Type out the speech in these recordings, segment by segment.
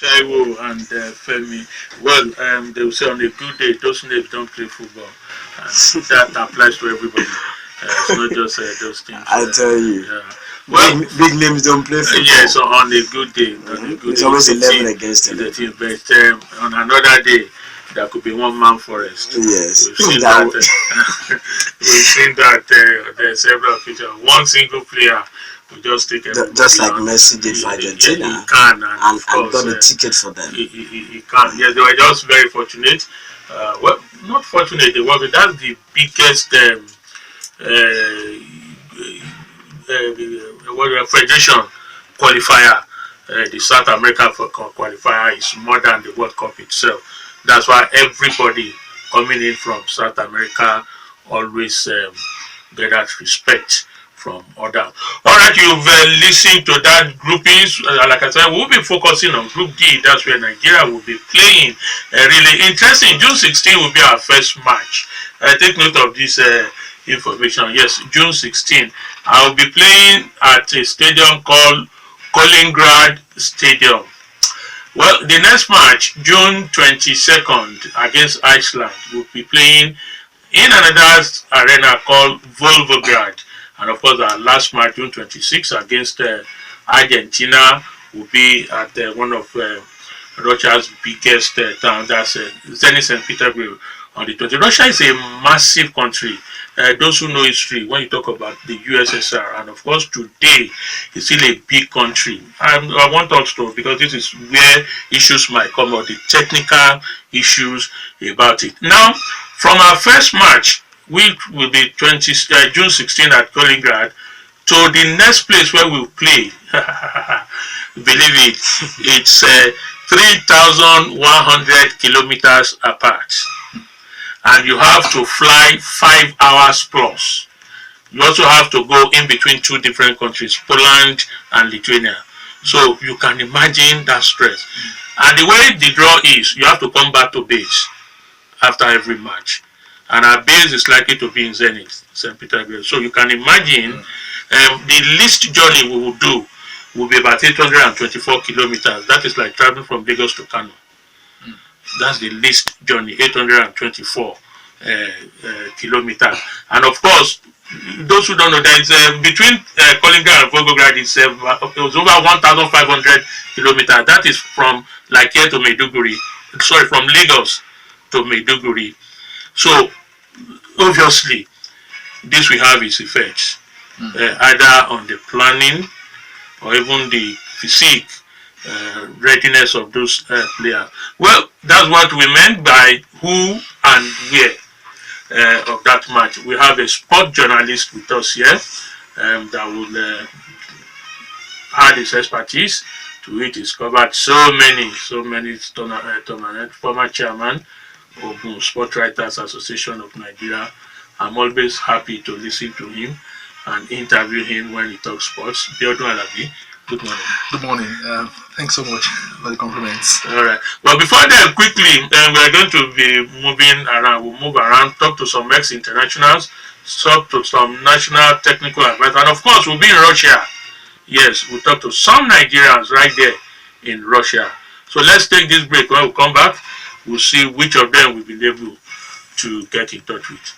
Taiwo and Femi. Well, they will say on a good day, those names don't play football. And that applies to everybody. It's not just those teams. I tell you. Yeah. Well, big names don't play football. Yes, on a good day. On a good it's day, always 11 against 11. The team, but on another day, there could be one man forest. Yes. We've seen that. We've seen that there are several occasions. One single player will just take everybody just like on. Messi did for Argentina. He can, and got a ticket for them. He can. Yes, they were just very fortunate. Well, not fortunate. They were. That's the biggest federation qualifier. The South American qualifier is more than the World Cup itself. That's why everybody coming in from South America always get that respect from others. Alright, you've listened to that groupings. Like I said, we'll be focusing on Group D. That's where Nigeria will be playing. Really interesting. June 16 will be our first match. Take note of this information. Yes, June 16. I will be playing at a stadium called Kaliningrad Stadium. Well, the next match, June 22nd, against Iceland, will be playing in another arena called Volgograd. And of course, our last match, June 26th, against Argentina, will be at one of Russia's biggest towns, that's Zenit St. Petersburg, on the 20th. Russia is a massive country. Those who know history, when you talk about the USSR, and of course today it's still a big country. I want us to, because this is where issues might come out, the technical issues about it. Now, from our first match, which will be June 16 at Kaliningrad, to the next place where we'll play, believe it, it's 3,100 kilometers apart. And you have to fly 5 hours plus. You also have to go in between two different countries, Poland and Lithuania. So you can imagine that stress. And the way the draw is, you have to come back to base after every match. And our base is likely to be in Zenit, St. Petersburg. So you can imagine the least journey we will do will be about 824 kilometers. That is like traveling from Lagos to Kano. That's the least journey, 824 kilometers. And of course, those who don't know, there is between Kaliningrad and Volgograd is it was over 1,500 kilometers. That is from like here to Maiduguri. Sorry, from Lagos to Maiduguri. So obviously, this will have its effects, either on the planning or even the physique. Readiness of those players. Well, that's what we meant by who and where of that match. We have a sport journalist with us here that will add his expertise to it. He's covered so many tournaments. Former chairman of Sport Writers Association of Nigeria. I'm always happy to listen to him and interview him when he talks sports. Biodun Alabi. Good morning. Good morning. Thanks so much for the compliments. All right. Well, before that, quickly, we are going to be moving around. We'll move around, talk to some ex-internationals, talk to some national technical advisors, and of course, we'll be in Russia. Yes, we'll talk to some Nigerians right there in Russia. So let's take this break. When we come back, we'll see which of them we've been able to get in touch with.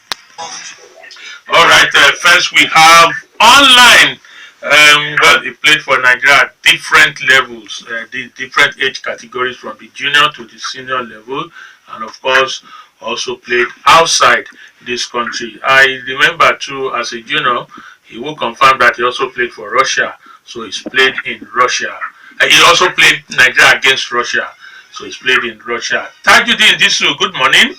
All right. First, we have online. Well, he played for Nigeria at different levels, the different age categories from the junior to the senior level, and of course also played outside this country. I remember too, as a junior, he will confirm that he also played for Russia, so he's played in Russia. He also played Nigeria against Russia, so he's played in Russia. Tunde Disu, good morning.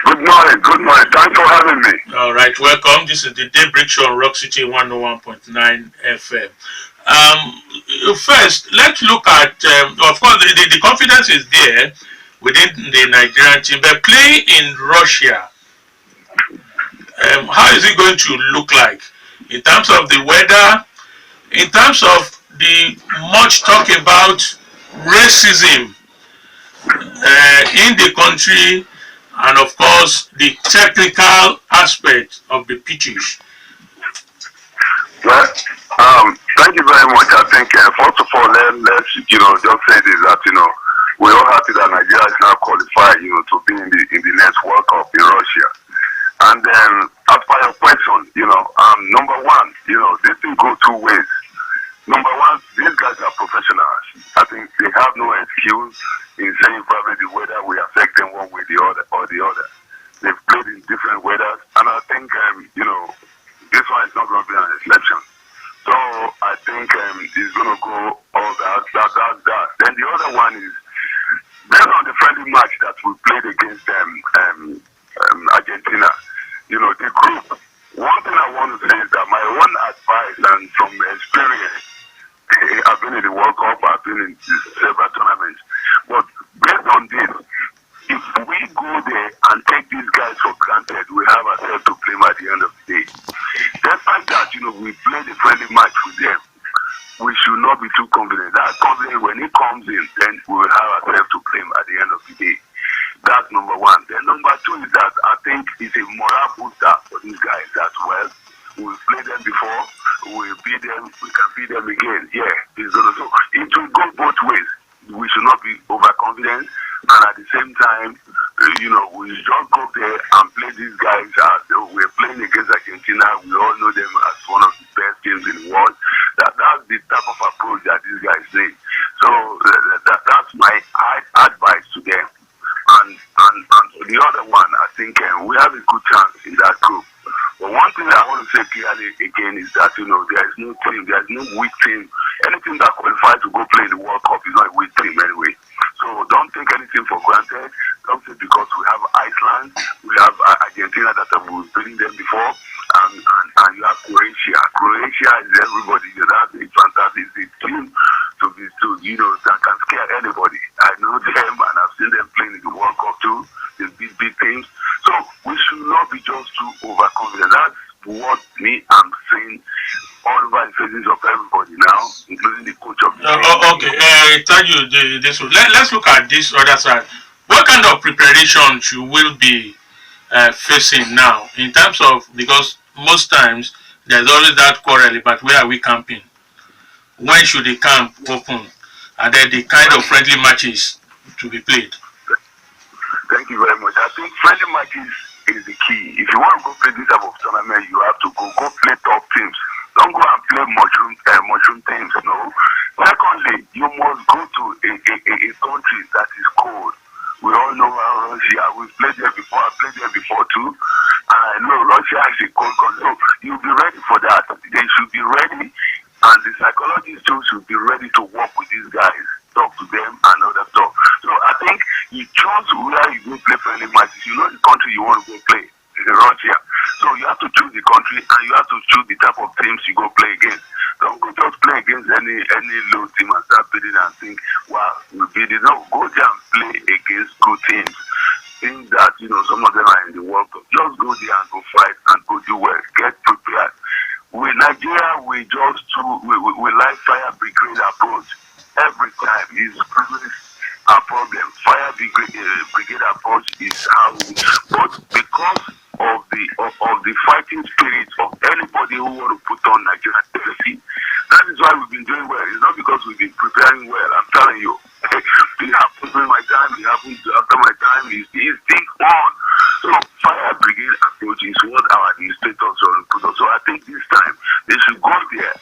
Good morning, good morning. Thanks for having me. All right, welcome. This is the Daybreak Show on Rock City 101.9 FM. First, let's look at, of course, the confidence is there within the Nigerian team, but playing in Russia, how is it going to look like in terms of the weather, in terms of the much talk about racism in the country, and of course the technical aspect of the pitches? Well, thank you very much. I think first of all, let's just say this that we're all happy that Nigeria is now qualified to be in the next World Cup in Russia. And then as for your question, number one, this thing go two ways. Number one, these guys are professionals. I think they have no excuse in saying probably the weather will affect them one way or the other. They've played in different weathers, and I think this one is not going to be an exception. So I think it's going to go all that. Then the other one is based on the friendly match that we played against Argentina. The group. One thing I want to say is that my own advice and from experience, I've been in the World Cup, I've been in several tournaments, but based on this, if we go there and take these guys for granted, we have ourselves to blame at the end of the day. Despite that, we played a friendly match with them. We should not be too confident. That confident, when it comes in, then we will have ourselves to blame at the end of the day. That's number one. Then number two is that I think it's a moral booster for these guys as well. We've played them before. We'll beat them. We can beat them again. Yeah, it's gonna. So it will go both ways. We should not be overconfident, and at the same time, we just go there and play these guys. We're playing against Argentina. We all know them as one of the best teams in the world. That's the type of approach that these guys take. So that's my advice to them. And for the other one, I think we have a good chance in that group. But one thing I want to say clearly again is that there is no team, there is no weak team. Anything that qualifies to go play in the World Cup is not a weak team anyway. So don't take anything for granted. Don't say because we have Iceland, we have Argentina that we've beaten them before, and you have Croatia. Croatia is everybody. That's a fantastic team that can scare anybody. I know them and I've seen them playing in the World Cup too. They beat big teams. So we should not be just too overconfident. That's what I'm saying all over the faces of everybody now, including the coach of the team. Okay, thank you. Let's look at this other side. What kind of preparation you will be facing now in terms of, because most times there's always that quarrel about where are we camping, when should the camp open, and then the kind of friendly matches to be played. Thank you very much. I think friendly matches is the key. If you want to go play this type of tournament, you have to go play top teams. Don't go and play mushroom teams, no. Secondly, you must go to a country that is cold. We all know how Russia, we've played there before, I played there before too. And I know Russia is a cold country. So you'll be ready for that. They should be ready, and the psychologists too should be ready to work with these guys, talk to them and other stuff. So I think you choose where you go play friendly matches. You know the country you want to go play. It's Russia. So you have to choose the country and you have to choose the type of teams you go play against. Don't go just play against any low team and start beating and think, wow, we beat it. No, go there and play against good teams. Think that, some of them are in the World Cup. Just go there and go fight and go do well. Get prepared. With Nigeria, we like fire brigade approach. Every time is a problem. Fire brigade approach is how we, but because of the fighting spirit of anybody who want to put on Nigeria FC, that is why we've been doing well. It's not because we've been preparing well. I'm telling you, it happened during my time. It happened after my time. It's big on. So fire brigade approach is what our administrators put on. So I think this time they should go there.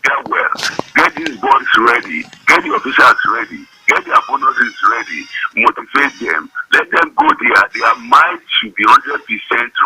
Get well. Get these boys ready. Get the officials ready. Get their bonuses ready. Motivate them. Let them go there. Their mind should be 100%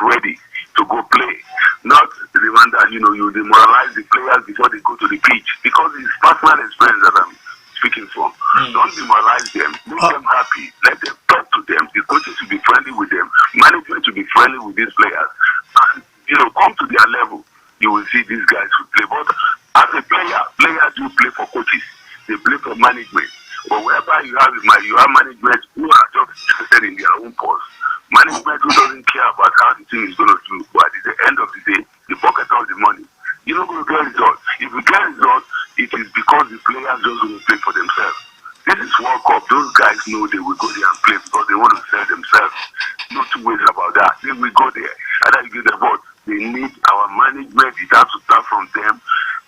ready to go play. Not the one that you demoralize the players before they go to the pitch, because it's personal experience that I'm speaking from. Don't demoralize them. Make them happy. Let them talk to them. The coaches should be friendly with them. Management should be friendly with these players. And come to their level. You will see these guys who play. But as a player, players do play for coaches. They play for management. But wherever you have management who are just interested in their own purse. Management who doesn't care about how the team is going to do. But at the end of the day, they pocket all the money. You're not going to get results. If you get results, it is because the players just want to play for themselves. This is World Cup. Those guys know they will go there and play because they want to sell themselves. No two ways about that. They will go there. Either you give them what They need our management. It has to start from them.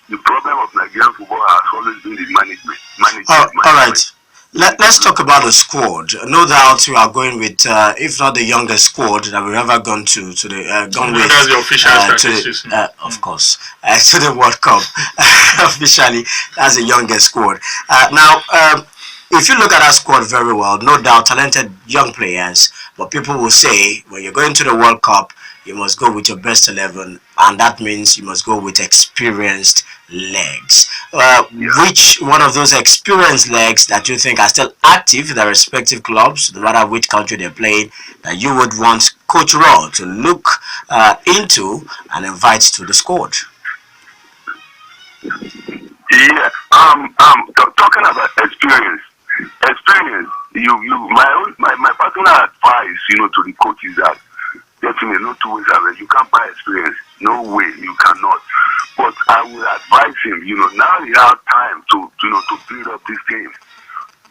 The problem of Nigerian football has always been the management. All right. Let's talk about the squad. No doubt you are going with, if not the youngest squad that we've ever gone to the gone with. That's the official statistics. Of course, to the World Cup. Officially, that's the youngest squad. Now, if you look at that squad very well, no doubt talented young players. But people will say when you're going to the World Cup, you must go with your best 11, and that means you must go with experienced legs. Which one of those experienced legs that you think are still active in their respective clubs, no matter which country they play, that you would want Coach Raw to look into and invite to the squad? Yeah, talking about experience, my personal advice, to the coach is that definitely no two ways around. You can't buy experience. No way, you cannot. But I will advise him, now you have time to build up this team.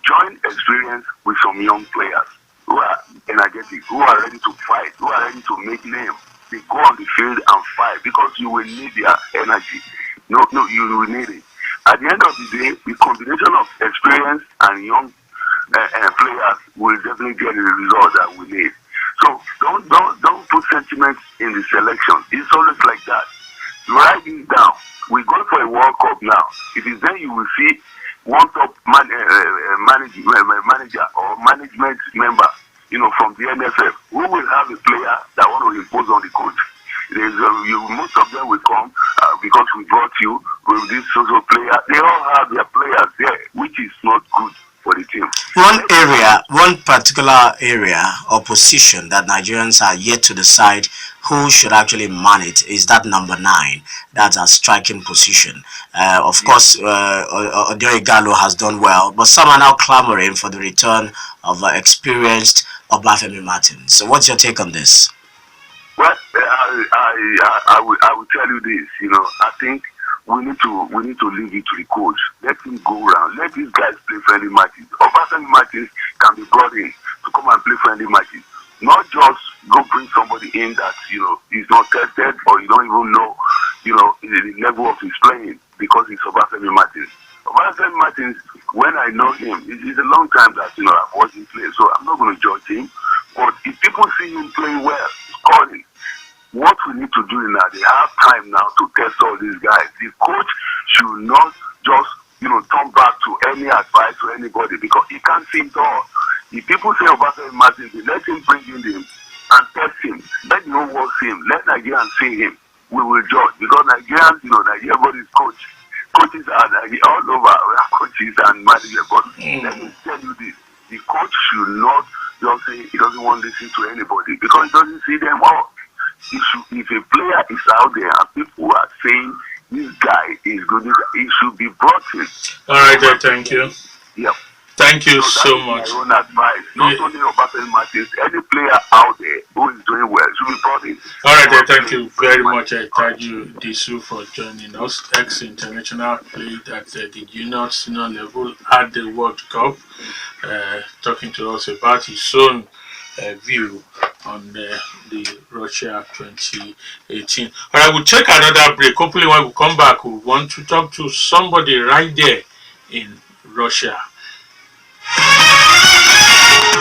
Join experience with some young players who are energetic, who are ready to fight, who are ready to make name. They go on the field and fight because you will need their energy. No, you will need it. At the end of the day, the combination of experience and young players will definitely get the result that we need. So don't put sentiments in the selection. It's always like that. Write it down. We're going for a World Cup now. It is then you will see one top manager or management member, from the NFF, who will have a player that want to impose on the coach. Most of them will come because we brought you with this social player. They all have their players there, which is not good for the team. One particular area or position that Nigerians are yet to decide who should actually man it is that number 9. That's a striking position. Of course, Odio Igalo has done well, but some are now clamoring for the return of experienced Obafemi Martins. So what's your take on this? Well, I will tell you this. I think we need to leave it to the coach. Let him go around. Let these guys play friendly matches. Obafemi Martins can be brought in to come and play friendly matches. Not just go bring somebody in that is not tested or you don't even know the level of his playing because it's Obafemi Martins. Obafemi Martins, when I know him, it's a long time that I've watched him play, so I'm not going to judge him. But if people see him playing well, scoring, what we need to do now, they have time now to test all these guys. The coach should not just turn back to any advice to anybody because he can't see it all. If people say Obafemi Martins, let him bring in him and test him. Let the whole world see him. Let Nigerians see him. We will judge because Nigerians, everybody's coach. Coaches are all over. We are coaches and managers. But let me tell you this: the coach should not just say he doesn't want to listen to anybody because he doesn't see them all. If a player is out there and people are saying this guy is good, he should be brought in. All right, thank you. Yeah. Thank you so much. My own advice. Not only Obafemi Martins, any player out there who is doing well should be brought in. All right, thank you very much, Tobi Disu, for joining us. Ex-international, played at the junior senior level at the World Cup, talking to us about his own view on the Russia 2018. All right, we'll take another break. Hopefully, when we come back, we want to talk to somebody right there in Russia.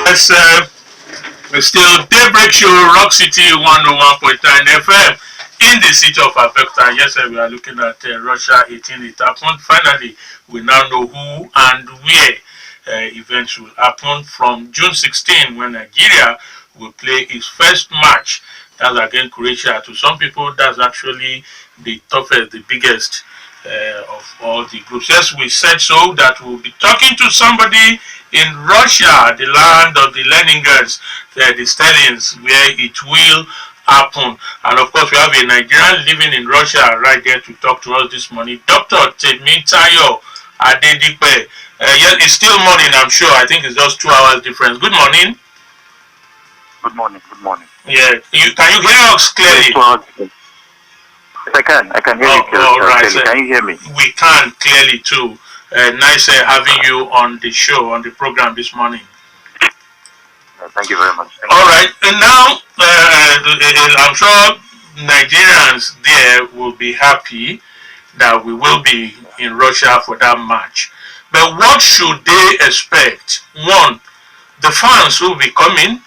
It's still Daybreak Show, Rock City 101.9 FM in the city of Abeokuta. Yes, we are looking at Russia 18. It happened. Finally, we now know who and where events will happen from June 16 when Nigeria will play its first match. That's against Croatia. To some people, that's actually the toughest, the biggest of all the groups. Yes, we said so that we'll be talking to somebody in Russia, the land of the Leningers, the Stallions, where it will happen. And of course, we have a Nigerian living in Russia right there to talk to us this morning, Dr Tiwa Tope-Adedipe. Yeah, it's still morning, I'm sure. I think it's just 2 hours difference. Good morning. Good morning. Good morning. Yeah, can you hear us clearly? I can hear you clearly. All right, can you hear me? We can clearly too. Nice having you on the show, on the program this morning. Thank you very much. All right, and now I'm sure Nigerians there will be happy that we will be in Russia for that match. But what should they expect? One, the fans will be coming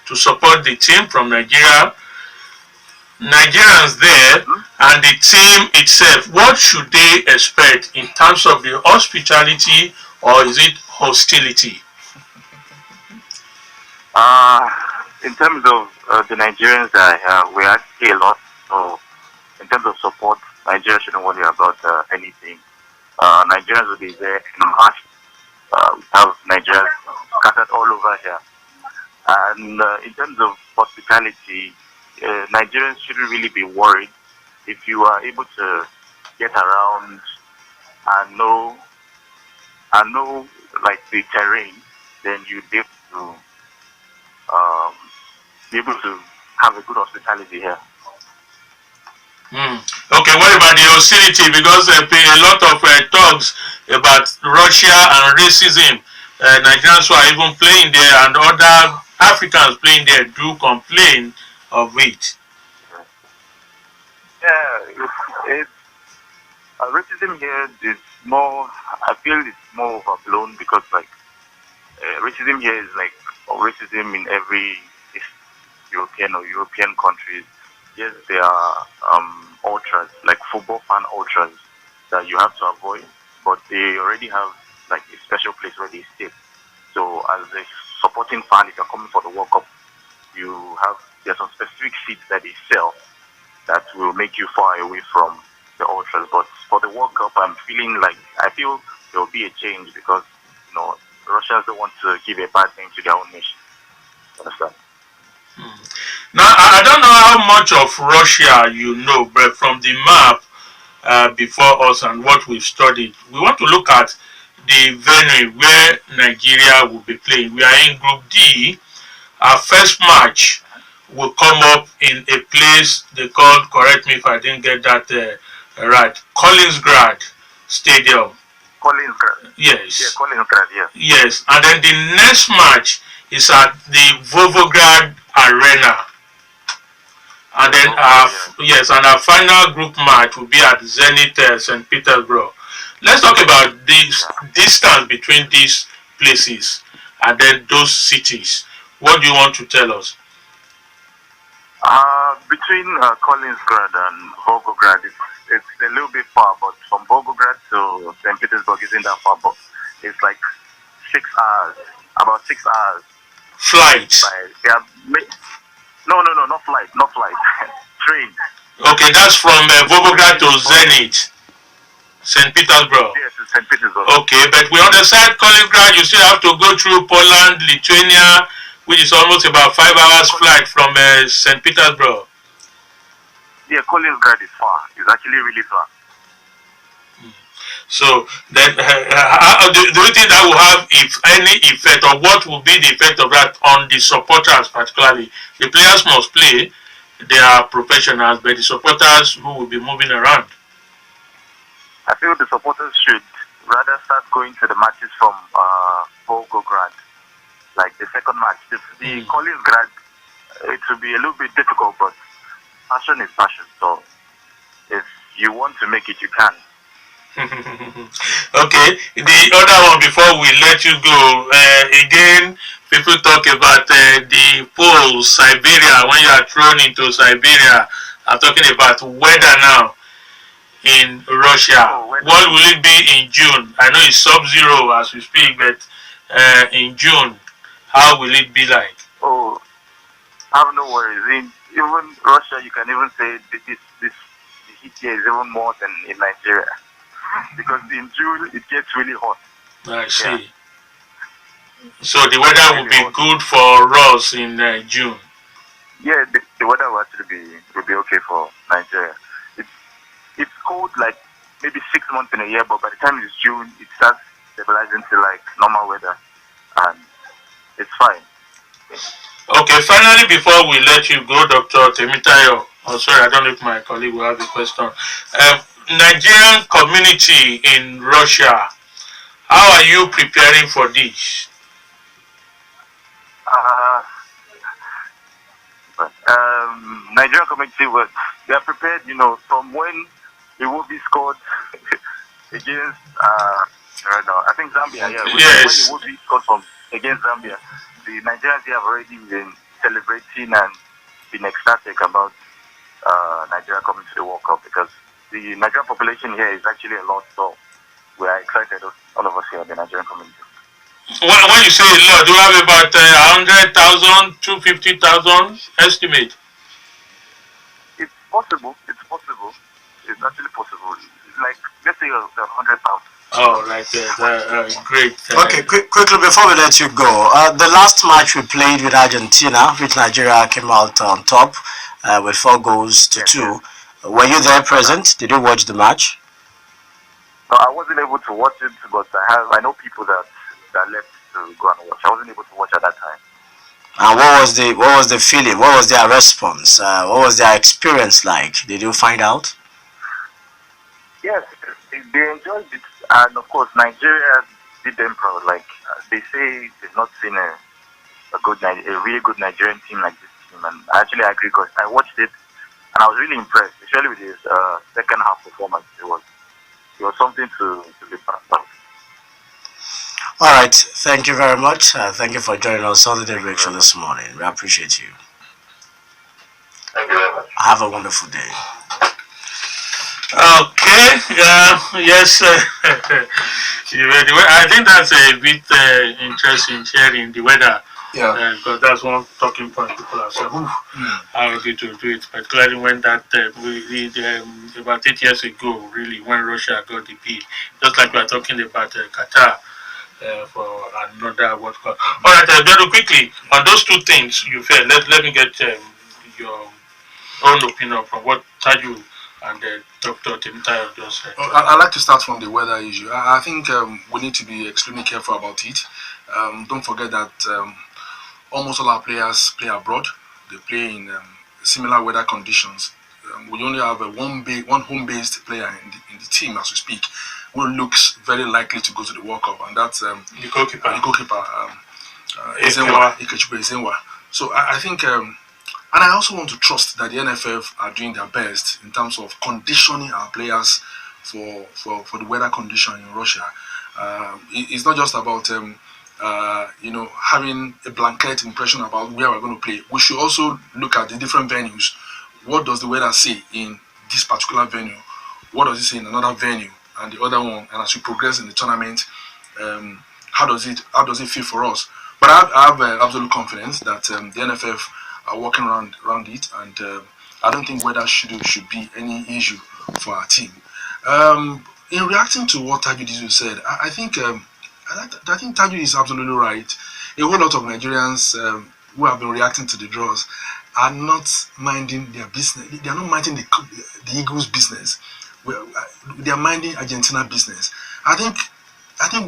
to support the team from Nigeria, Nigerians there, and the team itself. What should they expect in terms of the hospitality, or is it hostility? In terms of the Nigerians that we actually a lot. So in terms of support, Nigeria shouldn't worry about anything. Nigerians will be there in March. We have Nigerians scattered all over here. And in terms of hospitality, Nigerians shouldn't really be worried. If you are able to get around and know like the terrain, then you'd be able to have a good hospitality here. Okay, what about the hostility? Because a lot of talks about Russia and racism. Nigerians who are even playing there and other Africans playing there do complain of it. Yeah, it's racism here is more. I feel it's more overblown because like racism here is like racism in every European or European countries. Yes, there are ultras, like football fan ultras, that you have to avoid, but they already have like a special place where they stay. So as a supporting fan, if you're coming for the World Cup, there's some specific seats that they sell that will make you far away from the ultras. But for the World Cup, I feel there will be a change because Russians don't want to give a bad name to their own nation. Understand? Now, I don't know how much of Russia you know, but from the map before us and what we've studied, we want to look at the venue where Nigeria will be playing. We are in Group D. Our first match will come up in a place they call, correct me if I didn't get that right, Collinsgrad Stadium. Collinsgrad. Yes. Yeah, Collinsgrad, yeah. Yes, and then the next match is at the Volgograd Arena. And then our final group match will be at Zenit St. Petersburg. Let's talk about this distance between these places and then those cities. What do you want to tell us? Between Collinsgrad and Volgograd, it's a little bit far, but from Volgograd to St. Petersburg isn't that far, but it's like 6 hours, about 6 hours. Flight? No, not flight. Train. Okay, that's from Volgograd to Zenit, St. Petersburg. Yes, it's St. Petersburg. Okay, but we understand Collinsgrad, you still have to go through Poland, Lithuania, which is almost about 5 hours flight from St. Petersburg. Yeah, Collinsgrad is far. It's actually really far. So then, do you think that will have, if any, effect, or what will be the effect of that on the supporters particularly? The players must play, they are professionals, but the supporters who will be moving around. I feel the supporters should rather start going to the matches from Volgograd, like the second match. The Collinsgrad, it will be a little bit difficult, but passion is passion. So if you want to make it, you can. Okay, the other one before we let you go, again, people talk about the poles, Siberia, when you are thrown into Siberia. I'm talking about weather now in Russia. What will it be in June? I know it's sub-zero as we speak, but in June, how will it be like? Oh, have no worries. Even Russia, you can even say the heat here is even more than in Nigeria. Because in June it gets really hot. I see. Yeah. So the weather will be good for us in June. Yeah, the weather will actually be okay for Nigeria. It's cold like maybe 6 months in a year, but by the time it's June, it starts stabilizing to like normal weather, and it's fine. Okay, finally, before we let you go, Dr. Temitayo, sorry, I don't know if my colleague will have a question. Nigerian community in Russia, how are you preparing for this? Nigerian community was they are prepared. From when Iwobi scored against I think Zambia. Yeah, Yes. when Iwobi scored against Zambia, the Nigerians have already been celebrating and been ecstatic about Nigeria coming to the World Cup, because the Nigerian population here is actually a lot. So we are excited, all of us here, the Nigerian community. When you say a lot, do you have about 100,000, 250,000 estimate? It's possible. It's actually possible. It's like, let's say 100,000. Oh, like great. Okay, quickly before we let you go, the last match we played with Argentina, which Nigeria came out on top with 4 goals to 2. Were you there present? Did you watch the match? No, I wasn't able to watch it, but I know people that left to go and watch. I wasn't able to watch at that time. And what was the feeling? What was their response? What was their experience like? Did you find out? Yes, they enjoyed it, and of course Nigeria did them proud. Like they say, they've not seen a really good Nigerian team like this team, and I actually agree, because I watched it and I was really impressed, especially with his second half performance. It was something to be proud of. All right, thank you very much. Thank you for joining us on the Daybreak Show this morning. We appreciate you. Thank you very much. Have a wonderful day. Okay, yes. I think that's a bit interesting, sharing the weather. Yeah. Because that's one talking point people are saying, how are we to do it? Particularly when that about 8 years ago, really, when Russia got the bid, just like we are talking about Qatar for another World Cup. All right, very quickly on those two things you felt. Let me get your own opinion from what Taju and Dr. Tiwa just said. I'd like to start from the weather issue. I think we need to be extremely careful about it. Don't forget that almost all our players play abroad. They play in similar weather conditions. We only have one home-based player in the team as we speak, who looks very likely to go to the World Cup, and that's The goalkeeper. Ezenwa. So I think, and I also want to trust that the NFF are doing their best in terms of conditioning our players for the weather condition in Russia. It's not just about having a blanket impression about where we're going to play. We should also look at the different venues. What does the weather say in this particular venue? What does it say in another venue and the other one? And as we progress in the tournament, how does it feel for us? But I have absolute confidence that the NFF are working around it, and I don't think weather should be any issue for our team. In reacting to what Tobi Disu said, I think Taju is absolutely right. A whole lot of Nigerians who have been reacting to the draws are not minding their business. They are not minding the Eagles' business. They are minding Argentina business. I think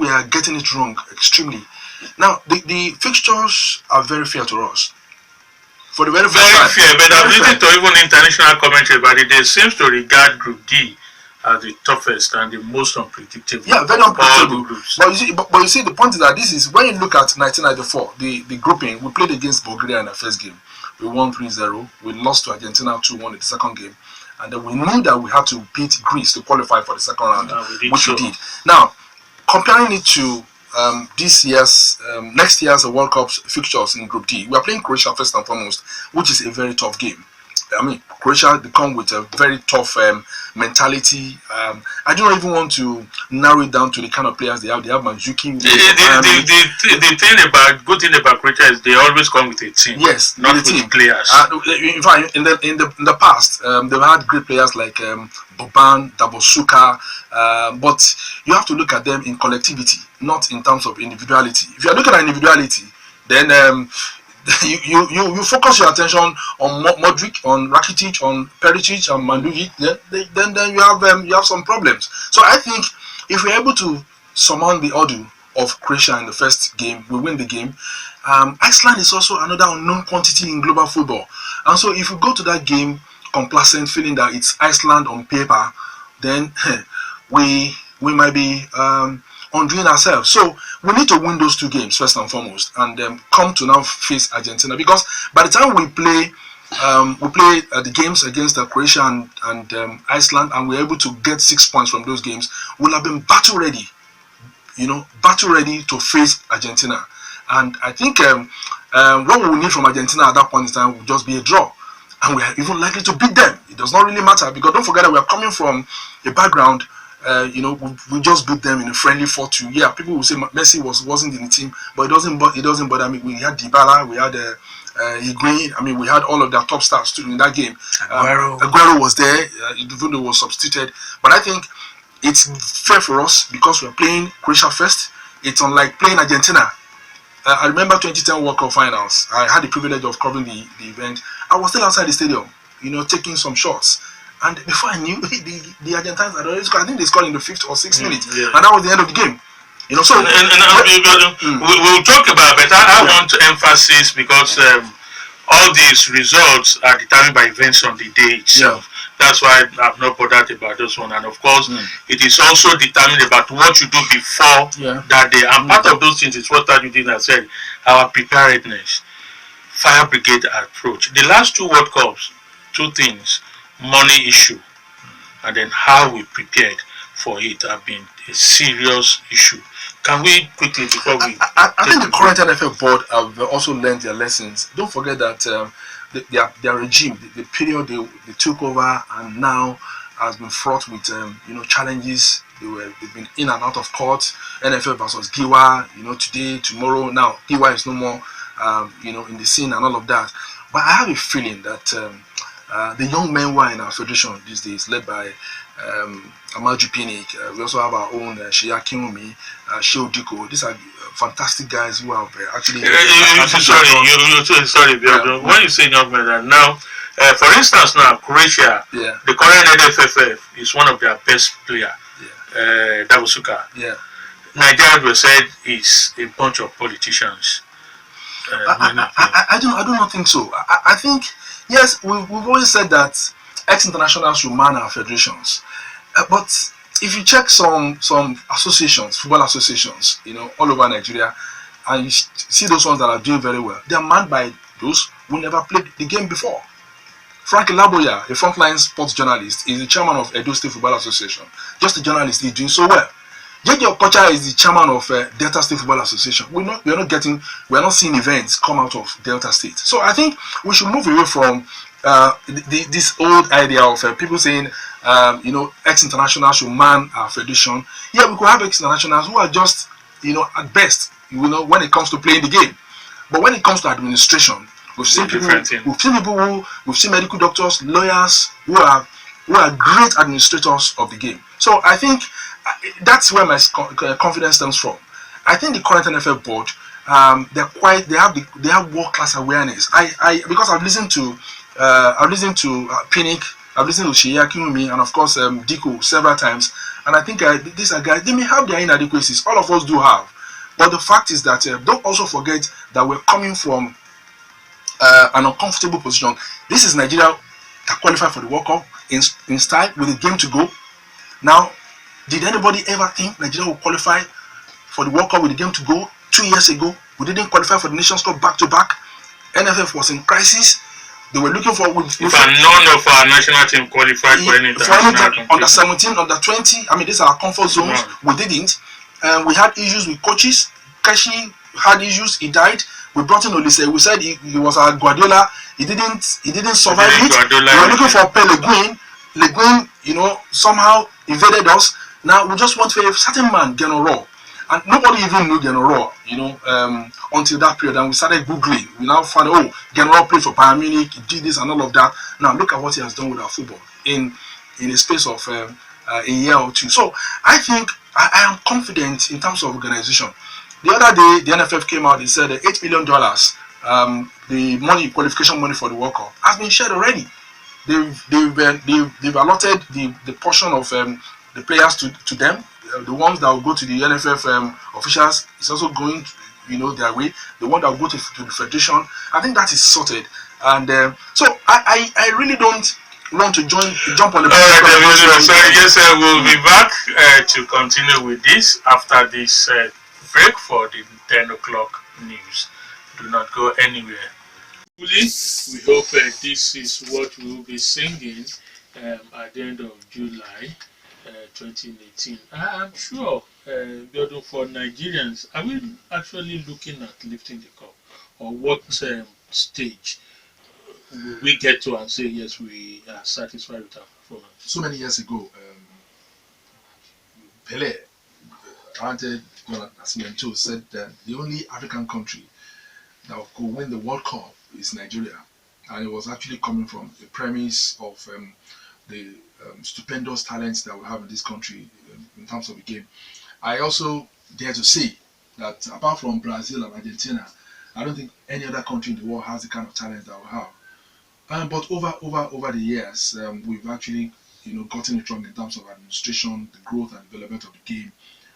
we are getting it wrong extremely. Now the fixtures are very fair to us. For the very first time. Fair, but I've listened to even international commentary about it. They seems to regard Group D as the toughest and the most unpredictable. Yeah, very unpredictable. But you see, the point is that this is when you look at 1994, the grouping, we played against Bulgaria in the first game. We won 3-0. We lost to Argentina 2-1 in the second game. And then we knew that we had to beat Greece to qualify for the second round, which we did. Now, comparing it to next year's World Cup fixtures in Group D, we are playing Croatia first and foremost, which is a very tough game. I mean, Croatia, they come with a very tough mentality. I don't even want to narrow it down to the kind of players they have. They have Mandzukic. The good thing about Croatia is they always come with a team. Yes, not with with players. In fact, in the past, they've had great players like Boban, Dabosuka, but you have to look at them in collectivity, not in terms of individuality. If you are looking at individuality, then you focus your attention on Modric, on Rakitic, on Perisic, and Mandzukic. Then you have some problems. So I think if we're able to surmount the ordeal of Croatia in the first game, we win the game. Iceland is also another unknown quantity in global football, and so if we go to that game complacent, feeling that it's Iceland on paper, then we might be undoing ourselves. So we need to win those two games first and foremost, and come to now face Argentina, because by the time we play we played the games against Croatia and Iceland, and we were able to get 6 points from those games. We'll have been battle ready, battle ready to face Argentina. And I think what we will need from Argentina at that point in time will just be a draw. And we are even likely to beat them. It does not really matter, because don't forget that we are coming from a background. We just beat them in a friendly 4-2. Yeah, people will say Messi wasn't in the team, but it doesn't bother me. We had Dybala, we had Higuain. I mean, we had all of their top stars too in that game. Aguero was there, even though he was substituted. But I think it's fair for us because we're playing Croatia first. It's unlike playing Argentina. I remember 2010 World Cup finals. I had the privilege of covering the event. I was still outside the stadium, taking some shots. And before I knew, the Argentines had already scored. I think they scored in the 5th or 6th minute. Yeah. And that was the end of the game. We'll talk about it, but I want to emphasize, because all these results are determined by events on the day itself. Yeah. That's why I've not bothered about this one. And of course, it is also determined about what you do before that day. And part of those things is what Tajudeen has said, our preparedness, fire brigade approach. The last 2 World Cups, 2 things, money issue, and then how we prepared for it have been a serious issue. Can we quickly, before we... I think the current NFF board have also learned their lessons. Don't forget that their regime, the period they took over and now has been fraught with challenges. They've been in and out of court. NFF versus Giwa, today, tomorrow. Now Giwa is no more in the scene and all of that. But I have a feeling that the young men who are in our federation these days, led by Amaju Pinnick, we also have our own Shea Kinwumi, Sheo Diko. These are fantastic guys who have actually... Sorry, Biodun. When you say young men, now, for instance, now, Croatia, the current NFF is one of their best players, Davusuka. Nigeria, we said, is a bunch of politicians. I do not think so. I think, yes, we've always said that ex-internationals should man our federations. But if you check some associations, football associations, all over Nigeria, and you see those ones that are doing very well, they are manned by those who never played the game before. Frank Laboya, a frontline sports journalist, is the chairman of Edo State Football Association. Just a journalist, he's doing so well. J.J. Okocha is the chairman of Delta State Football Association. We're not seeing events come out of Delta State. So I think we should move away from this old idea of people saying, ex-international should man our federation. Yeah, we could have ex-internationals who are just, at best, when it comes to playing the game. But when it comes to administration, we've seen medical doctors, lawyers who are great administrators of the game. So I think that's where my confidence stems from. I think the current NFF board, they have world-class awareness. Because I've listened to Pinnick, I've listened to Shea Kinwumi, and of course Diko several times, and I think these are guys, they may have their inadequacies. All of us do have, but the fact is that don't also forget that we're coming from an uncomfortable position. This is Nigeria that qualified for the World Cup in style with a game to go. Now, did anybody ever think Nigeria will qualify for the World Cup with a game to go? 2 years ago, we didn't qualify for the Nations Cup back to back. NFF was in crisis. They were looking for... none of our national team qualified for any international under 17, under 20. I mean, these are our comfort zones. No. We didn't. We had issues with coaches. Kashi had issues. He died. We brought in Olise. We said he was our Guardiola. He didn't survive it. We were looking for Le Guin. Le Guin, somehow invaded us. Now we just want to have a certain man, Genoro. And nobody even knew Genoro, until that period. And we started Googling. We now found, Genoro played for Bayern Munich, he did this and all of that. Now look at what he has done with our football in a space of a year or two. So I think I am confident in terms of organization. The other day, the NFF came out, they said $8 million, the qualification money for the World Cup, has been shared already. They've allotted the portion of the players to them. The ones that will go to the NFF officials is also going, their way. The one that will go to the federation, I think that is sorted. And so I really don't want to jump on the. Yes, we'll be back to continue with this after this break for the 10 o'clock news. Do not go anywhere. We hope this is what we will be singing at the end of July 2018. I'm sure, Biodun, for Nigerians, are we actually looking at lifting the cup? Or what stage will we get to and say, yes, we are satisfied with our performance? So many years ago, Dele, granted, Nascimento said that the only African country that could win the World Cup is Nigeria. And it was actually coming from the premise of the stupendous talents that we have in this country in terms of the game. I also dare to say that apart from Brazil and Argentina, I don't think any other country in the world has the kind of talent that we have. But over the years, we've actually gotten it wrong in terms of administration, the growth and development of the game.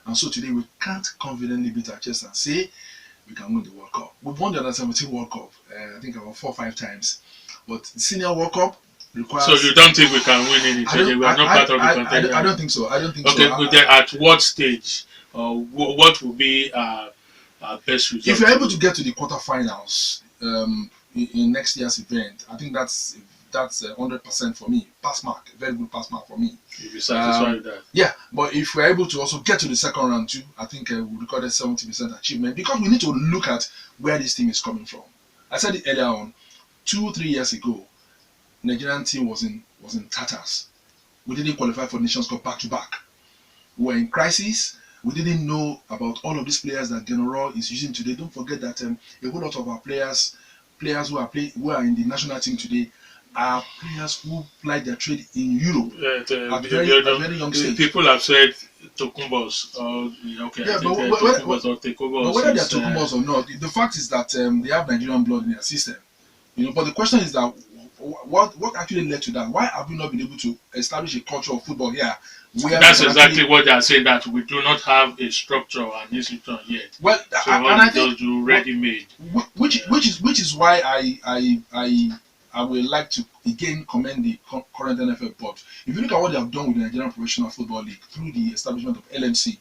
And so today we can't confidently beat our chest and say we can win the World Cup. We've won the Under-17 World Cup, I think about 4 or 5 times. But the Senior World Cup requires... So you don't think we can win anything? We are not part of the contender? I don't think so. Okay, but then at what stage? What will be our best result? If you're able to get to the quarterfinals in next year's event, I think that's 100% for me. Pass mark, very good pass mark for me. You'll be satisfied with that. Yeah, but if we're able to also get to the second round too, I think we recorded 70% achievement, because we need to look at where this team is coming from. I said it earlier on, 2-3 years ago, Nigerian team was in tatters. We didn't qualify for Nations Cup back to back. We were in crisis. We didn't know about all of these players that General is using today. Don't forget that a whole lot of our players who are in the national team today are players who plied their trade in Europe at very young stage. People have said Tokumbos, but whether they're Tokumbos or not, the fact is that they have Nigerian blood in their system. But the question is that what actually led to that? Why have we not been able to establish a culture of football here? That's exactly what they are saying, that we do not have a structure or an institution yet. Well, so I just do ready-made. Which is why I would like to again commend the current NFL board. If you look at what they have done with the Nigerian Professional Football League through the establishment of LMC,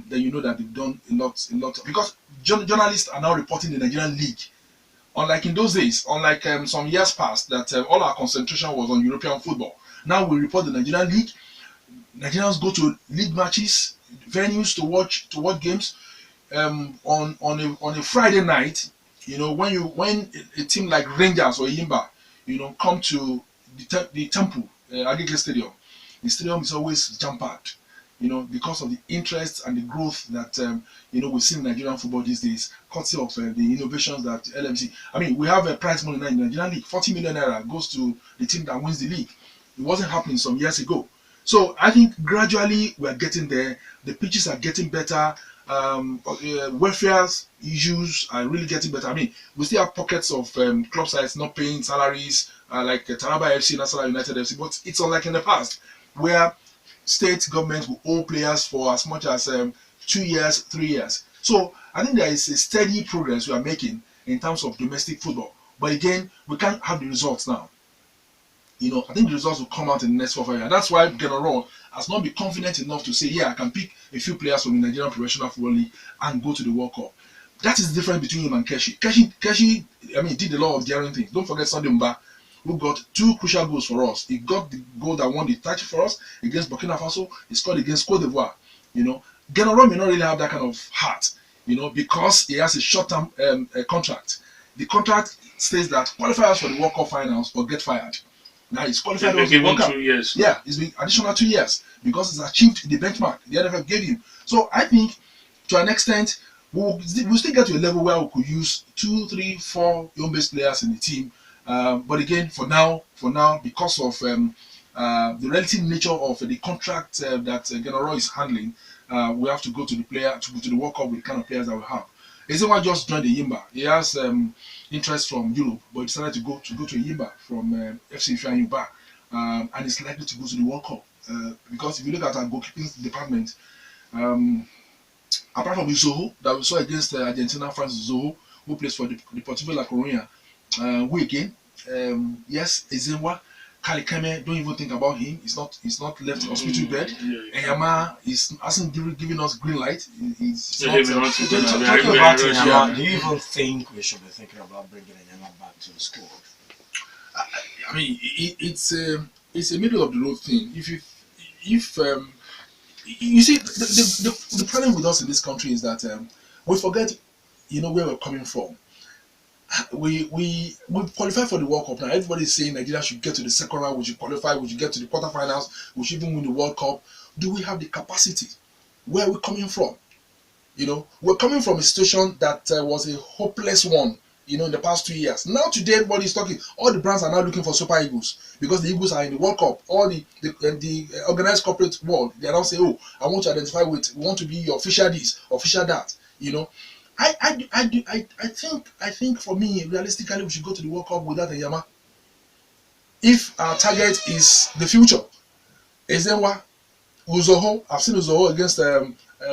then you know that they've done a lot, because journalists are now reporting the Nigerian League. Unlike in those days, unlike some years past, that all our concentration was on European football. Now we report the Nigerian League. Nigerians go to league matches, venues to watch games. On a Friday night, when a team like Rangers or Yimba, come to the Temple, Agege Stadium, the stadium is always jam-packed, because of the interest and the growth that we see in Nigerian football these days, courtesy of the innovations that LMC. I mean, we have a prize money now in the Nigerian League. 40 million naira goes to the team that wins the league. It wasn't happening some years ago. So I think gradually we are getting there. The pitches are getting better. Welfare issues are really getting better. I mean, we still have pockets of club sides not paying salaries, like Taraba FC, Nassau United FC, but it's unlike in the past, where state governments will owe players for as much as 2 years, 3 years. So I think there is a steady progress we are making in terms of domestic football. But again, we can't have the results now. I think the results will come out in the next 4 or 5 years. That's why General has not been confident enough to say, yeah, I can pick a few players from the Nigerian Professional Football League and go to the World Cup. That is the difference between him and Keshi. Keshi, did a lot of daring things. Don't forget Sunday Mba, who got 2 crucial goals for us. He got the goal that won the title for us against Burkina Faso. He scored against Cote d'Ivoire. General may not really have that kind of heart, because he has a short-term contract. The contract states that qualifiers for the World Cup finals or get fired. Now he's qualified for the World Cup. 2 years. Yeah, it's been additional 2 years because it's achieved the benchmark the NFF gave him. So I think to an extent we'll still get to a level where we could use 2, 3, 4 home-based players in the team. But again, for now, because of the relative nature of the contract that General is handling, we have to go to the World Cup with the kind of players that we have. Ezewa just joined the Yimba. He has interest from Europe, but he decided to go to Yimba from FC Ifeanyi, and is likely to go to the World Cup. Because if you look at our goalkeeping department, apart from Zoho that we saw against Argentina, Francis Zoho, who plays for the Deportivo La Coruña, yes, Ezewa Kalikeme, don't even think about him. He's not left hospital bed. Enyama hasn't given us green light. He's not, talking about Enyama, do you even think we should be thinking about bringing Enyama back to the squad? I mean, it's a middle of the road thing. If you see the problem with us in this country is that we forget, where we're coming from. We qualify for the World Cup now. Everybody's saying Nigeria should get to the second round, we should qualify, we should get to the quarterfinals, we should even win the World Cup. Do we have the capacity? Where are we coming from? We're coming from a situation that was a hopeless one, in the past 2 years. Now today everybody's talking, all the brands are now looking for Super Eagles because the Eagles are in the World Cup. All the organized corporate world, they are now saying, oh, I want to identify with, we want to be your official this, official that, I think for me, realistically, we should go to the World Cup without Enyama. If our target is the future, Ezenwa, Uzoho, I've seen Uzoho against,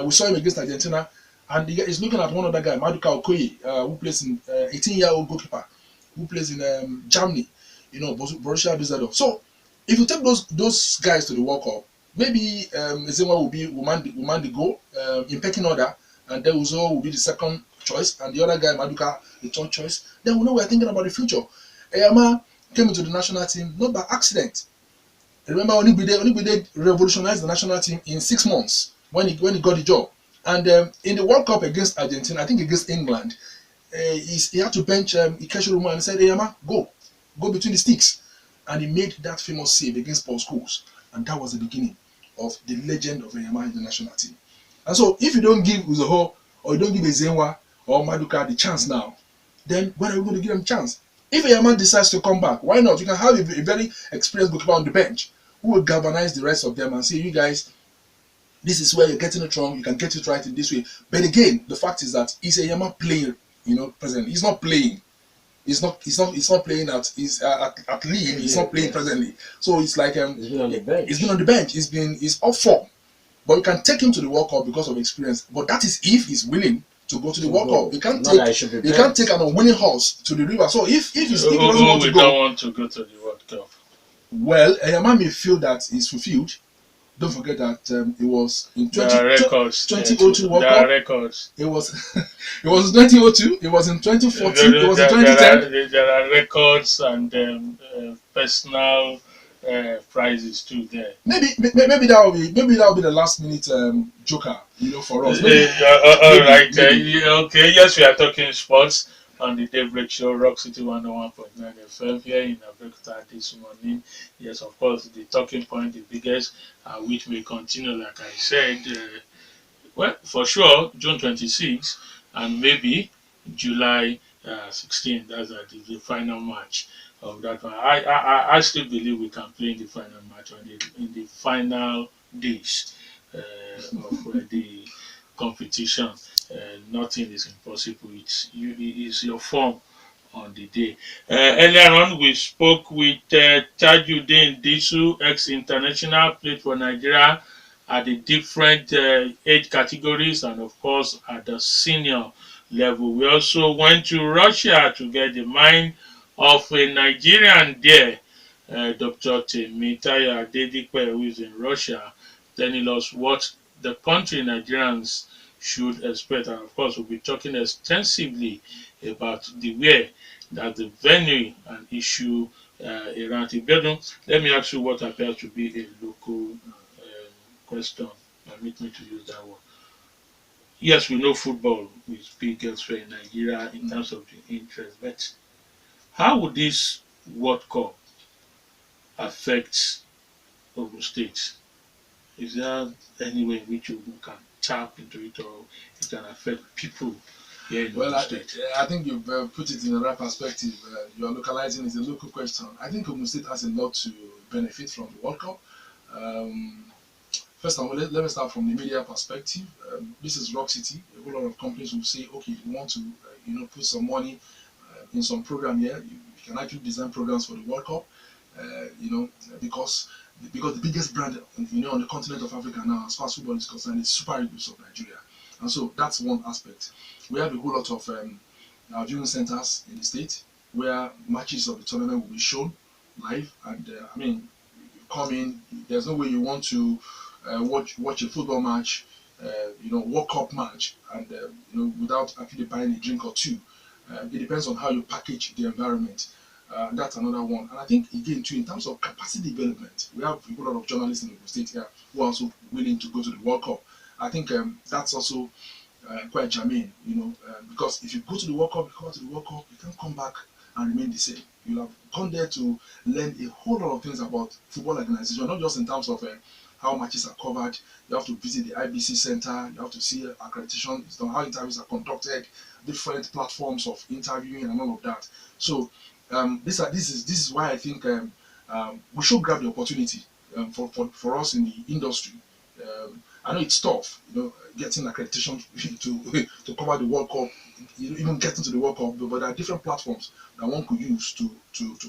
we saw him against Argentina, and he's looking at one other guy, Maduka Okoye, who plays in 18-year-old goalkeeper, who plays in Germany, Borussia Dortmund. So, if you take those guys to the World Cup, maybe Ezenwa will man the goal in pecking order, and then Uzo will be the second choice, and the other guy, Maduka, the third choice. Then we know we're thinking about the future. Enyama came into the national team not by accident. Remember, Onibide revolutionized the national team in 6 months when he got the job. And in the World Cup against Argentina, I think against England, he had to bench Ikechukwu and said, Enyama, go between the sticks. And he made that famous save against Paul Scholes. And that was the beginning of the legend of Enyama in the national team. And so, if you don't give Uzoho or you don't give Ezenwa or Maduka the chance now, then when are we going to give them a chance? If Enyama decides to come back, why not? You can have a very experienced goalkeeper on the bench who will galvanize the rest of them and say, you guys, this is where you're getting it wrong. You can get it right in this way. But again, the fact is that is Enyama playing, presently? He's not playing. He's not playing at Lille. He's not playing presently. So it's like he's been on the bench. He's been on the bench. He's off form. But you can take him to the World Cup because of experience. But that is if he's willing to go to the World Cup. You can't take an unwinning horse to the river. So if he doesn't want to go, don't want to go to the World Cup. Well, Enyama may feel that he's fulfilled. Don't forget that it was in 2002 World Cup. Records. It was in 2002. It was in 2014. It was in 2010. There are records and personal prizes too there. Maybe that will be the last minute joker, for us. All right. Okay. Yes, we are talking sports on the Daybreak Show, Rock City 101.9 FM here in Abeokuta this morning. Yes, of course, the talking point, the biggest, which may continue, like I said. Well, for sure, June 26 and maybe July 16. That's the final match of that one. I still believe we can play in the final match in the final days of the competition. Nothing is impossible. It's your form on the day. Earlier on, we spoke with Tunde Disu, ex-international, played for Nigeria at the different age categories and, of course, at the senior level. We also went to Russia to get the mind of a Nigerian there, Dr Tiwa Tope-Adedipe, who is in Russia, telling us what the country Nigerians should expect. And of course, we'll be talking extensively about the way that the venue and issue around it. Biodun, let me ask you what appears to be a local question. Permit me to use that word. Yes, we know football is big elsewhere in Nigeria in terms of the interest, but how would this World Cup affect Ogun State? Is there any way in which you can tap into it, or it can affect people here in Ogun State? I think you've put it in the right perspective. You are localizing is a local question. I think Ogun State has a lot to benefit from the World Cup. First of all, let me start from the media perspective. This is Rock City. A whole lot of companies will say, okay, we want to put some money in some program here. You can actually design programs for the World Cup. Because the biggest brand on the continent of Africa now, as far as football is concerned, is Super Eagles of Nigeria. And so that's one aspect. We have a whole lot of viewing centers in the state where matches of the tournament will be shown live, and I mean, you come in. There's no way you want to watch a football match, World Cup match, and without actually buying a drink or two. It depends on how you package the environment. That's another one. And I think again too, in terms of capacity development, we have a lot of journalists in the state here who are also willing to go to the World Cup. I think that's also quite germane, because if you go to the World Cup, you can't come back and remain the same. You have gone there to learn a whole lot of things about football organization, not just in terms of how matches are covered. You have to visit the IBC Center. You have to see accreditation, how interviews are conducted, different platforms of interviewing, and all of that. So this is why I think we should grab the opportunity for us in the industry. I know it's tough, getting accreditation to cover the World Cup, even getting to the World Cup, but there are different platforms that one could use to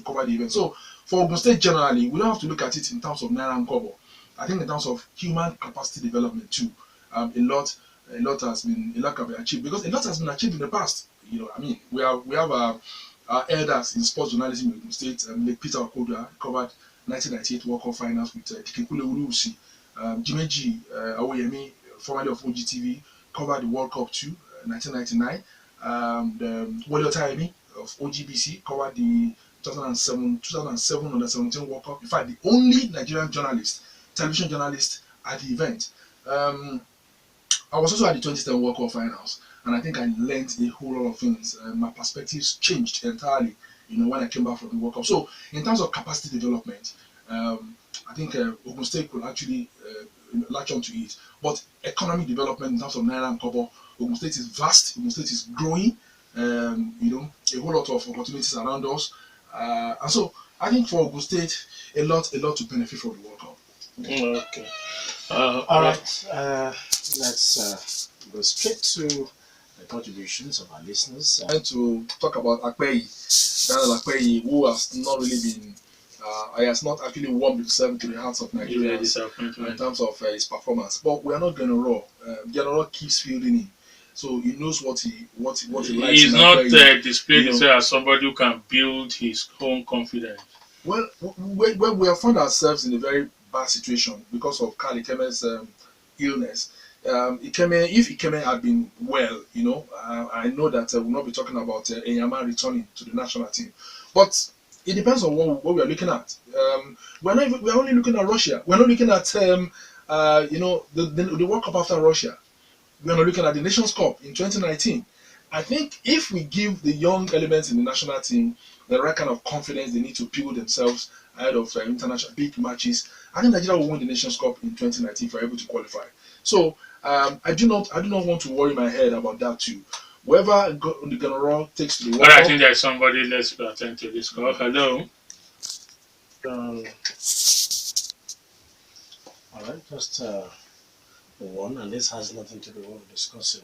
cover the event. So for Ogun State generally, we don't have to look at it in terms of naira and kobo. I think in terms of human capacity development too, a lot can be achieved, because a lot has been achieved in the past. I mean, we have our elders in sports journalism in Ogun State. Like Peter Okoda covered 1998 World Cup finals with Dikekule Ulusi. Jimeji Awoyemi, formerly of OGTV, covered the World Cup too, 1999. Wole Otayemi of OGBC covered the 2007 under 17 World Cup. In fact, the only Nigerian television journalist at the event. I was also at the 2010 World Cup finals, and I think I learned a whole lot of things. My perspectives changed entirely, when I came back from the World Cup. So, in terms of capacity development, I think Ogun State could actually latch onto it. But economic development in terms of naira and kobo, Ogun State is vast. Ogun State is growing. A whole lot of opportunities around us, and so I think for Ogun State, a lot to benefit from the World Cup. Okay. All right. Let's go straight to the contributions of our listeners. I'm going to talk about Daniel Akpeyi, who has not really been. He has not actually warmed himself to the hearts of Nigerians in terms of his performance. But we are not General. General keeps fielding him, so he knows what he likes. He's not displayed himself as somebody who can build his own confidence. Well, we have found ourselves in a very bad situation because of Carl Ikeme's illness. If Ikeme had been well, I know that we'll not be talking about Enyama returning to the national team. But it depends on what we are looking at. We're only looking at Russia. We're not looking at the World Cup after Russia. We're not looking at the Nations Cup in 2019. I think if we give the young elements in the national team the right kind of confidence they need to build themselves ahead of international big matches, I think Nigeria will win the Nations Cup in 2019 for able to qualify. So I do not want to worry my head about that too. Whoever the General takes to the World Cup. I think there's somebody. Let's attend to this call. Hello. All right, just one, and this has nothing to do with what we're discussing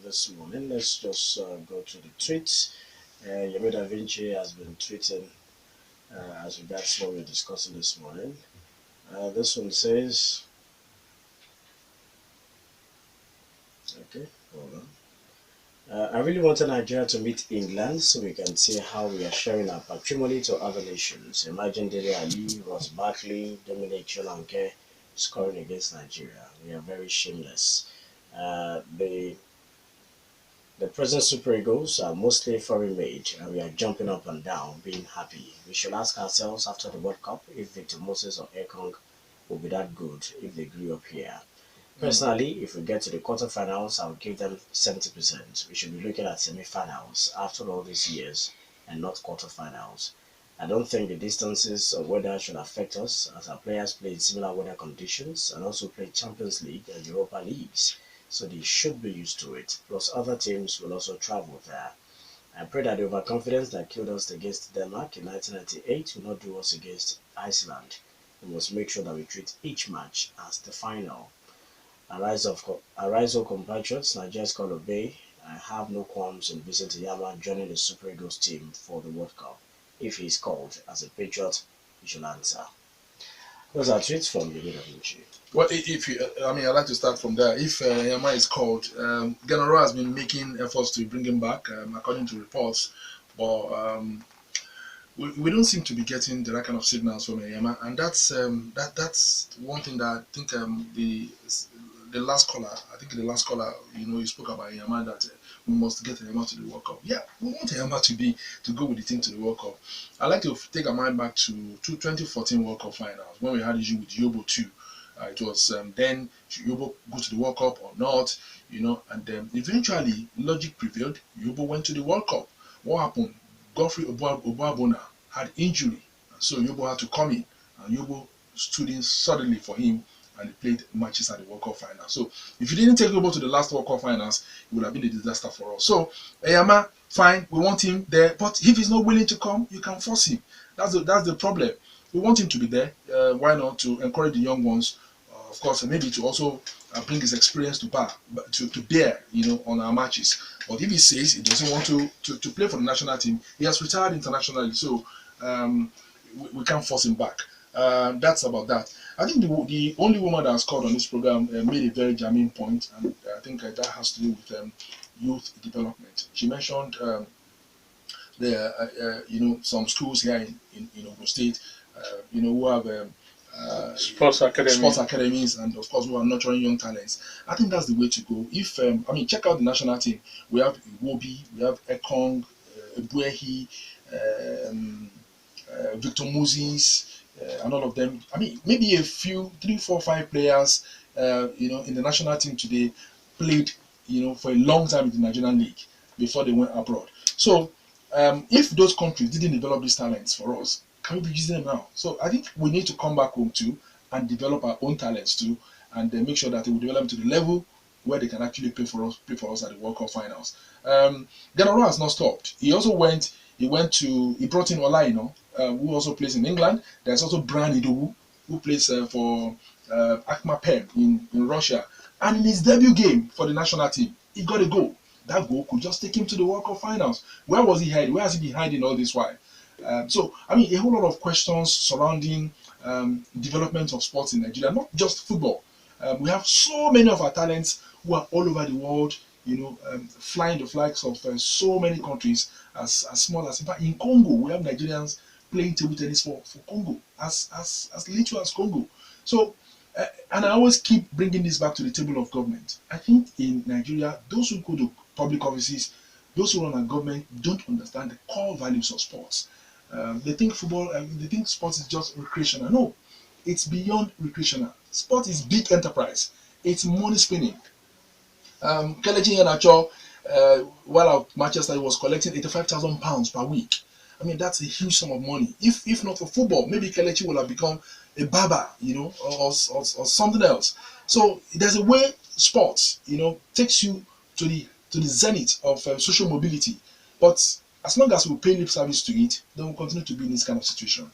this morning. Let's just go to the tweets. Yemi Da Vinci has been tweeting as regards what we're discussing this morning. This one says, okay, hold on. I really wanted Nigeria to meet England so we can see how we are sharing our patrimony to other nations. Imagine Dele Ali, Ross Barkley, Dominic Solanke scoring against Nigeria. We are very shameless. The present Super Eagles are mostly foreign made, and we are jumping up and down, being happy. We should ask ourselves after the World Cup if Victor Moses or Ekong will be that good if they grew up here. Personally, if we get to the quarterfinals, I would give them 70%. We should be looking at semi-finals after all these years and not quarterfinals. I don't think the distances or weather should affect us, as our players play in similar weather conditions and also play Champions League and Europa Leagues, so they should be used to it. Plus, other teams will also travel there. I pray that the overconfidence that killed us against Denmark in 1998 will not do us against Iceland. We must make sure that we treat each match as the final. Arise, compatriots, Nigeria's call obey. I have no qualms in Vincent Yama joining the Super Eagles team for the World Cup. If he is called as a patriot, he should answer. Those are tweets from the Da Vinci. Well, I'd like to start from there. If Yama is called, General has been making efforts to bring him back, according to reports. But we don't seem to be getting the right kind of signals from Eyama, and that's one thing that I think the last caller, you spoke about Eyama that we must get Eyama to the World Cup. Yeah, we want Eyama to go with the team to the World Cup. I like to take our mind back to 2014 World Cup finals when we had issue with Yobo too. It was then should Yobo go to the World Cup or not, and eventually logic prevailed. Yobo went to the World Cup. What happened? Godfrey Obuabona had injury, so Yobo had to come in, and Yobo stood in suddenly for him, and he played matches at the World Cup final. So if you didn't take Yobo to the last World Cup finals, it would have been a disaster for us. So Eyama, fine, we want him there, but if he's not willing to come, you can force him. That's the problem. We want him to be there. Why not, to encourage the young ones? Of course, and maybe to also bring his experience to bear, on our matches. But if he says he doesn't want to play for the national team, he has retired internationally, so we can't force him back. That's about that. I think the only woman that has called on this program made a very germane point, and I think that has to do with youth development. She mentioned some schools here in Ogun State, who have sports academies, and of course we are nurturing young talents. I think that's the way to go. If check out the national team. We have Iwobi, we have Ekong, Ebuehi, Victor Moses, and all of them. Maybe a few, 3, 4, 5 players, in the national team today played, for a long time in the Nigerian league before they went abroad. So if those countries didn't develop these talents for us, can we be using them now? So I think we need to come back home too and develop our own talents too, and make sure that we develop them to the level where they can actually play for us at the World Cup finals. Ganaro has not stopped. He brought in Ola, who also plays in England. There's also Brian Idowu, who plays for Akma Pem in Russia. And in his debut game for the national team, he got a goal. That goal could just take him to the World Cup finals. Where was he hiding? Where has he been hiding all this while? A whole lot of questions surrounding development of sports in Nigeria, not just football. We have so many of our talents who are all over the world, flying the flags of so many countries, as small as, in fact, in Congo, we have Nigerians playing table tennis for Congo, as little as Congo. So, and I always keep bringing this back to the table of government. I think in Nigeria, those who go to public offices, those who run our government, don't understand the core values of sports. They think sports is just recreational. No, it's beyond recreational. Sport is big enterprise. It's money spinning. Kelechi Iheanacho, while at Manchester, he was collecting £85,000 per week. That's a huge sum of money. If not for football, maybe Kelechi would have become a barber, or something else. So there's a way sports, takes you to the zenith of social mobility. But as long as we pay lip service to it, then we'll continue to be in this kind of situation.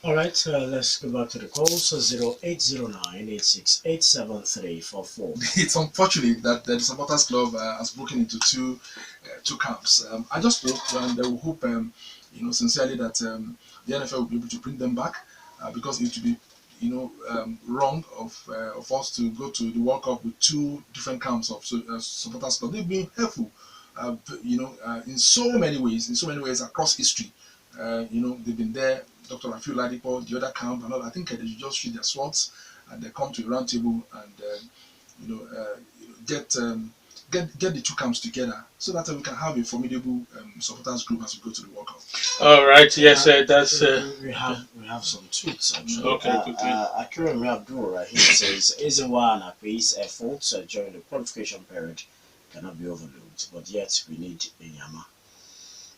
All right, let's go back to the calls. 0809-868-7344. It's unfortunate that the supporters club has broken into two camps. I just hope, and we hope, sincerely, that the NFL will be able to bring them back, because it would be, wrong of us to go to the World Cup with two different camps of supporters club. They've been helpful, in so many ways across history. They've been there. Dr. Tiwa, the other camp, and all. I think they just shoot their swords and they come to a round table and get the two camps together so that we can have a formidable supporters group as we go to the World Cup. All right. Yes, that's. We have some tweets actually. Okay. Akiram Abdul Rahim says, Ezenwa and Akwe's efforts during the qualification period cannot be overlooked, but yet we need Enyama.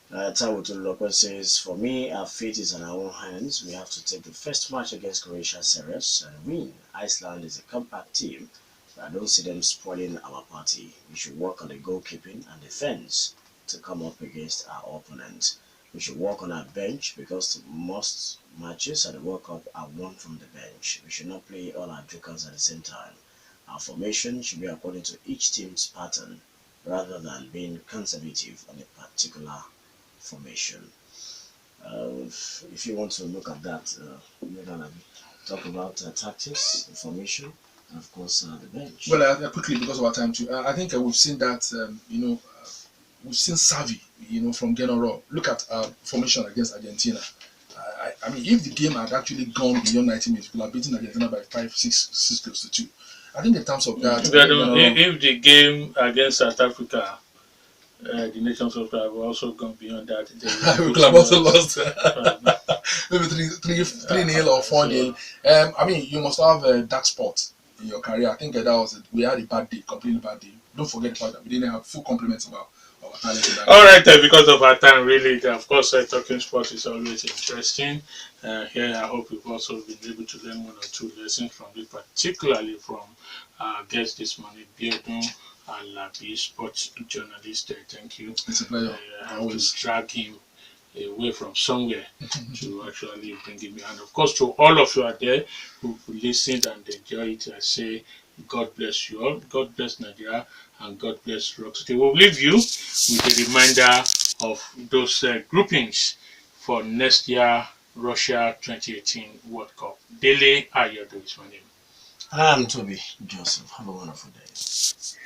Tawo says, for me, our fate is in our own hands. We have to take the first match against Croatia serious and win. Iceland is a compact team, but I don't see them spoiling our party. We should work on the goalkeeping and defense to come up against our opponent. We should work on our bench because most matches at the World Cup are won from the bench. We should not play all our jokers at the same time. Our formation should be according to each team's pattern rather than being conservative on a particular formation. If you want to look at that, talk about tactics, formation, and of course the bench. Well, quickly, because of our time too, I think we've seen that we've seen savvy, from Genoro. Look at formation against Argentina. I mean, if the game had actually gone beyond 90 minutes, we would have beaten Argentina by 6 goals to 2. I think in terms of that, if the game against South Africa, the Nations Cup have also gone beyond that, we could have also lost maybe 3-0 or 4-0. I mean, you must have a dark spot in your career. I think that was we had a bad day, completely bad day. Don't forget the fact that we didn't have full compliments about our talent. All right, because of our time, really, of course, talking sports is always interesting. Here, I hope you've also been able to learn 1 or 2 lessons from it, particularly from our guest this morning, Biodun Alabi, sports journalist. Thank you. It's a pleasure. I always drag him away from somewhere to actually bring him. And of course, to all of you out there who listened and enjoyed it, I say, God bless you all. God bless Nigeria. And God bless Rock City. We'll leave you with a reminder of those groupings for next year Russia 2018 World Cup. Dele Ayodo is my name. I'm Tobi Joseph. Have a wonderful day.